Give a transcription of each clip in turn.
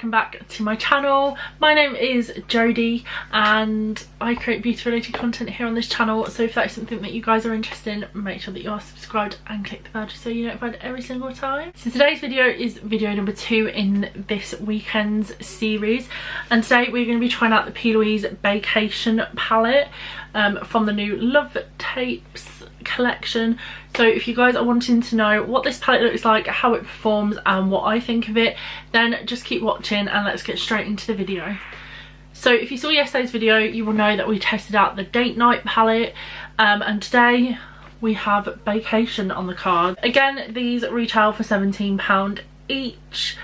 welcome back to my channel. My name is Jodie and I create beauty related content here on this channel, so if that's something that you guys are interested in, make sure that you are subscribed and click the bell just so you're notified every single time. So today's video is video number 2 in this weekend's series, and today we're going to be trying out the Plouise Baecation palette from the new Love Tapes collection. So if you guys are wanting to know what this palette looks like, how it performs and what I think of it, then just keep watching and let's get straight into the video. So if you saw yesterday's video, you will know that we tested out the date night palette, and today we have Baecation on the card. Again, these retail for £17 each.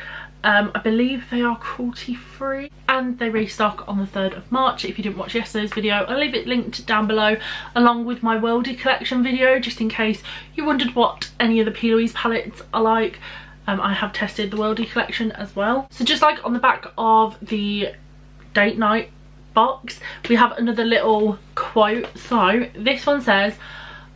I believe they are cruelty free and they restock on the 3rd of March. If you didn't watch yesterday's video, I'll leave it linked down below along with my worldie collection video, just in case you wondered what any of the Plouise palettes are like. I have tested the worldie collection as well. So just like on the back of the date night box, we have another little quote. So this one says,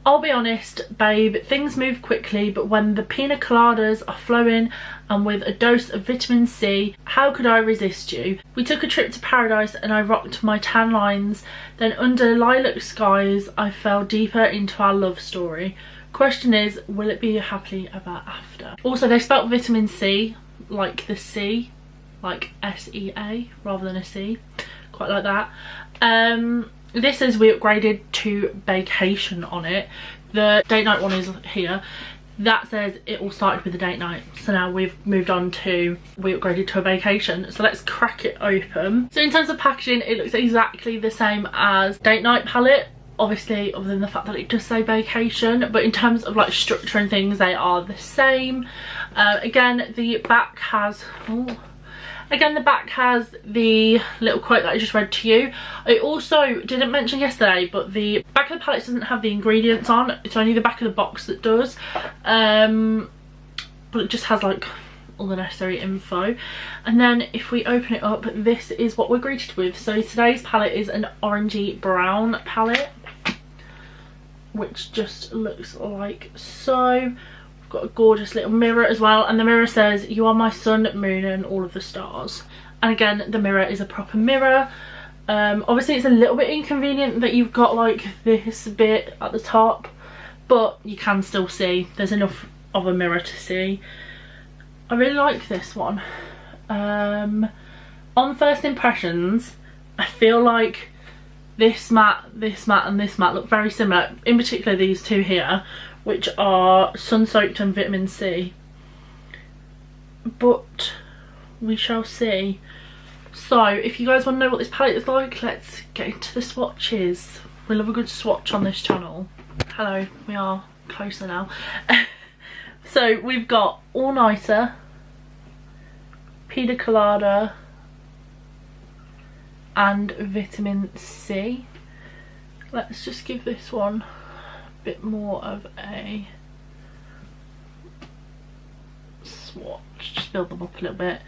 "I'll be honest, babe, things move quickly, but when the pina coladas are flowing and with a dose of vitamin C, how could I resist you? We took a trip to paradise and I rocked my tan lines. Then under lilac skies, I fell deeper into our love story. Question is, will it be a happily ever after?" Also, they spelled vitamin C like the C, like S-E-A rather than a C. Quite like that. This is we upgraded to Baecation on it. The date night one is here. That says it all started with the date night. So now we've moved on to, we upgraded to a Baecation. So let's crack it open. So in terms of packaging, it looks exactly the same as date night palette. Obviously, other than the fact that it does say Baecation. But in terms of like structure and things, they are the same. Again, the back has... Again, the back has the little quote that I just read to you. I also didn't mention yesterday, but the back of the palette doesn't have the ingredients on. It's only the back of the box that does. But it just has like all the necessary info. And then if we open it up, this is what we're greeted with. So today's palette is an orangey brown palette, which just looks like so. Got a gorgeous little mirror as well, and the mirror says, "You are my sun, moon and all of the stars." And again, the mirror is a proper mirror. Obviously it's a little bit inconvenient that you've got like this bit at the top, but you can still see. There's enough of a mirror to see. I really like this one. On first impressions, I feel like this matte and this matte look very similar, in particular these two here, which are sun soaked and vitamin C, but we shall see. So if you guys want to know what this palette is like, let's get into the swatches. We love a good swatch on this channel. Hello, we are closer now. So we've got All Nighter, Pina Colada and Vitamin C. Let's just give this one bit more of a swatch, just build them up a little bit.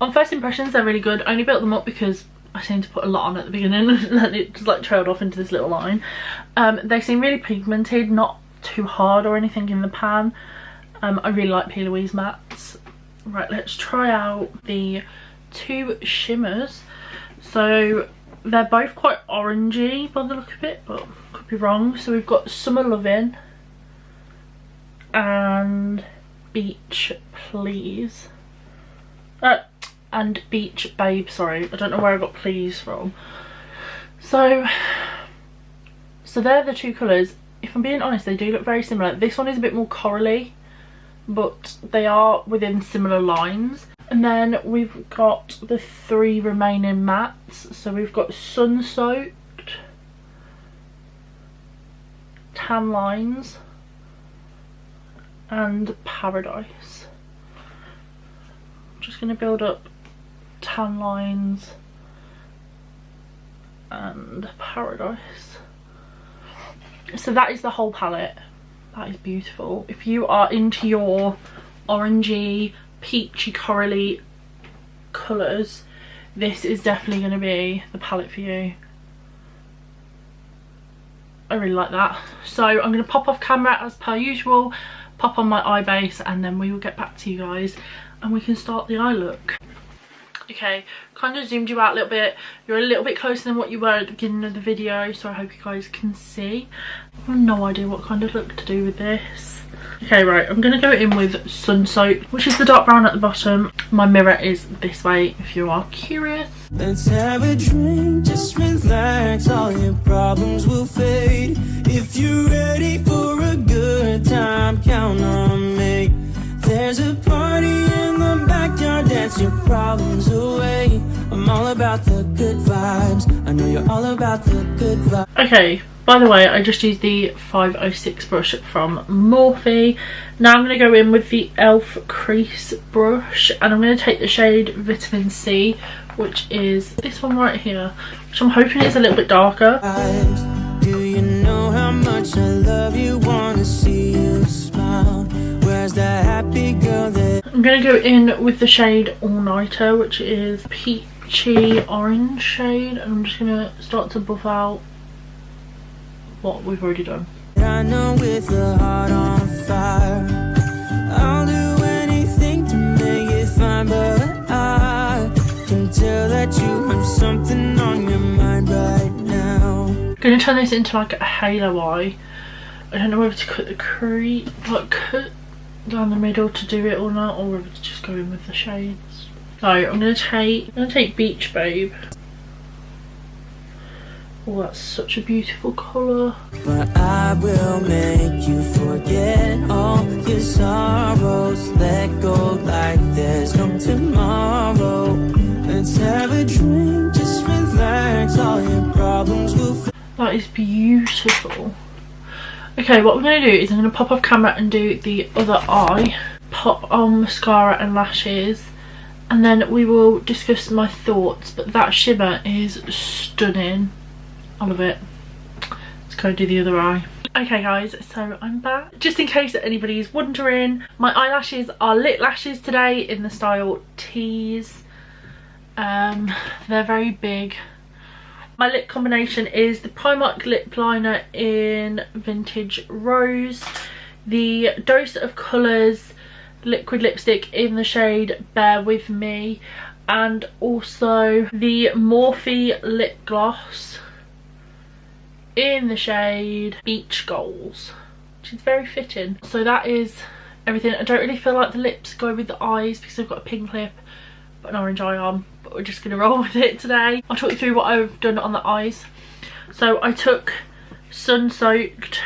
On first impressions, they're really good. I only built them up because I seem to put a lot on at the beginning and then it just like trailed off into this little line. They seem really pigmented, not too hard or anything in the pan. I really like Plouise mattes. Right, let's try out the two shimmers. So they're both quite orangey by the look of it, but could be wrong. So we've got Summer Lovin' and Beach Please. And Beach Babe, sorry. I don't know where I got Please from. So they're the two colours. If I'm being honest, they do look very similar. This one is a bit more corally, but they are within similar lines. And then we've got the 3 remaining mattes. So we've got Sun Soaked, Tan Lines and Paradise. I'm just going to build up Tan Lines and Paradise. So that is the whole palette. That is beautiful. If you are into your orangey, peachy, corally colours, this is definitely going to be the palette for you. I really like that. So I'm going to pop off camera as per usual, pop on my eye base, and then we will get back to you guys and we can start the eye look. Okay, kind of zoomed you out a little bit. You're a little bit closer than what you were at the beginning of the video, so I hope you guys can see. I have no idea what kind of look to do with this. Okay, right, I'm going to go in with Sun Soap, which is the dark brown at the bottom. My mirror is this way if you are curious. Let's have a drink, just relax, all your problems will fade. If you're ready for a good time, count on me. There's a party in the backyard, dance your problems away. I'm all about the good vibes, I know you're all about the good vibes. Okay, by the way, I just used the 506 brush from Morphe. Now I'm going to go in with the e.l.f. crease brush, and I'm going to take the shade Vitamin C, which is this one right here, which I'm hoping is a little bit darker. Do you know how much I love you, wanna see you smile? Where's that happy girl that... I'm going to go in with the shade All Nighter, which is peachy orange shade, and I'm just going to start to buff out what we've already done. I know with a heart on fire, I'll do anything to make it fine, but I can tell that you have something on your mind right now. I'm going to turn this into like a halo eye. I don't know whether to cut the crease, like cut down the middle to do it or not, or whether to just go in with the shades. So I'm going to take Beach Babe. Oh, that's such a beautiful colour. But I will make you forget all your sorrows. Let go like there's no tomorrow. Let's have a drink, just relax, all your problems will... That is beautiful. Okay, what we're going to do is I'm going to pop off camera and do the other eye. Pop on mascara and lashes. And then we will discuss my thoughts. But that shimmer is stunning. I love it. Let's go do the other eye. Okay guys, so I'm back. Just in case anybody's wondering, my eyelashes are lit lashes today in the style Tease. They're very big. My lip combination is the Primark lip liner in Vintage Rose, the Dose of Colours liquid lipstick in the shade Bear With Me, and also the Morphe lip gloss in the shade Beach Goals, which is very fitting. So that is everything. I don't really feel like the lips go with the eyes because I've got a pink lip but an orange eye on, but we're just gonna roll with it today. I'll talk you through what I've done on the eyes. So I took Sun Soaked,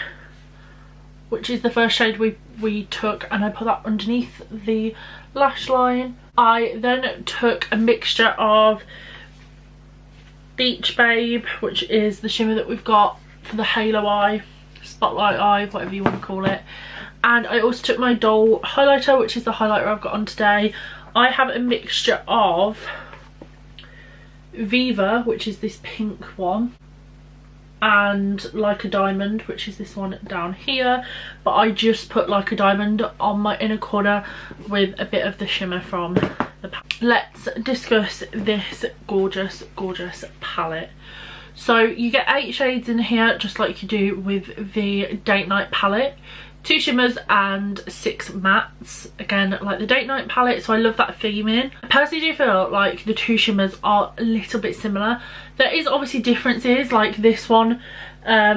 which is the first shade we took, and I put that underneath the lash line. I then took a mixture of Beach Babe, which is the shimmer that we've got for the halo eye, spotlight eye, whatever you want to call it. And I also took my Doll highlighter, which is the highlighter I've got on today. I have a mixture of Viva, which is this pink one, and Like a Diamond, which is this one down here, but I just put Like a Diamond on my inner corner with a bit of the shimmer from the palette. Let's discuss this gorgeous palette. So you get 8 shades in here, just like you do with the Date Night palette. 2 shimmers and 6 mattes, again like the Date Night palette, so I love that theming. I personally do feel like the 2 shimmers are a little bit similar. There is obviously differences, like this one,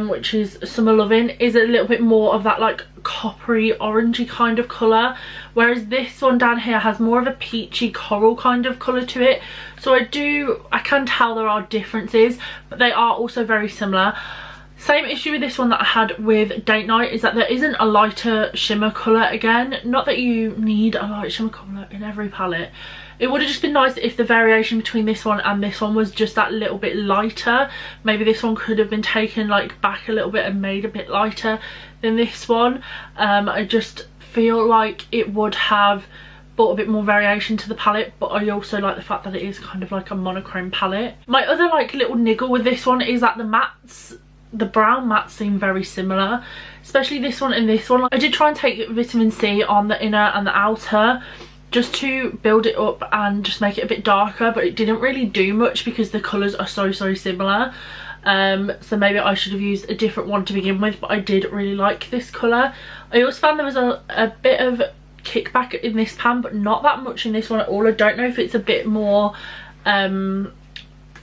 which is Summer Lovin', is a little bit more of that like coppery orangey kind of colour, whereas this one down here has more of a peachy coral kind of colour to it. So I can tell there are differences, but they are also very similar. Same issue with this one that I had with Date Night is that there isn't a lighter shimmer colour again. Not that you need a light shimmer colour in every palette. It would have just been nice if the variation between this one and this one was just that little bit lighter. Maybe this one could have been taken like back a little bit and made a bit lighter than this one. I just feel like it would have brought a bit more variation to the palette, but I also like the fact that it is kind of like a monochrome palette. My other like little niggle with this one is that the mattes, the brown mattes seem very similar, especially this one and this one. I did try and take vitamin C on the inner and the outer just to build it up and just make it a bit darker, but it didn't really do much because the colours are so similar. So maybe I should have used a different one to begin with, but I did really like this colour. I also found there was a bit of kickback in this pan, but not that much in this one at all. I don't know if it's a bit more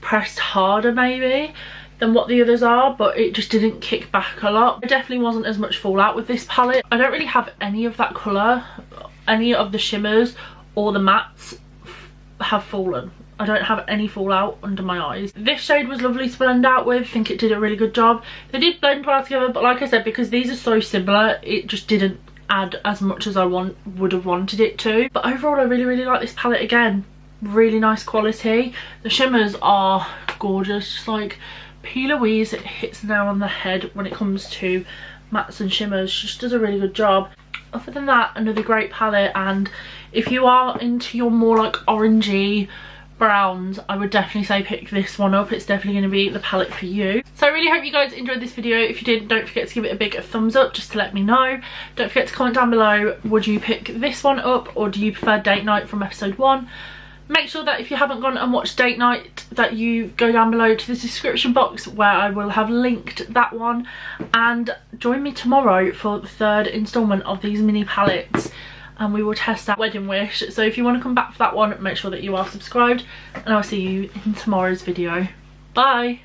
pressed harder maybe than what the others are, but it just didn't kick back a lot. There definitely wasn't as much fallout with this palette. I don't really have any of that colour. Any of the shimmers or the mattes have fallen. I don't have any fallout under my eyes. This shade was lovely to blend out with. I think it did a really good job. They did blend well together, but like I said, because these are so similar, it just didn't add as much as I would have wanted it to. But overall, I really like this palette again. Really nice quality. The shimmers are gorgeous, just like Plouise. It hits the nail on the head when it comes to mattes and shimmers. She just does a really good job. Other than that, another great palette, and if you are into your more like orangey browns, I would definitely say pick this one up. It's definitely going to be the palette for you. So I really hope you guys enjoyed this video. If you did, don't forget to give it a big thumbs up just to let me know. Don't forget to comment down below, would you pick this one up or do you prefer Date Night from episode 1? Make sure that if you haven't gone and watched Date Night, that you go down below to the description box where I will have linked that one, and join me tomorrow for the 3rd installment of these mini palettes, and we will test out Wedding Wish. So if you want to come back for that one, make sure that you are subscribed, and I'll see you in tomorrow's video. Bye.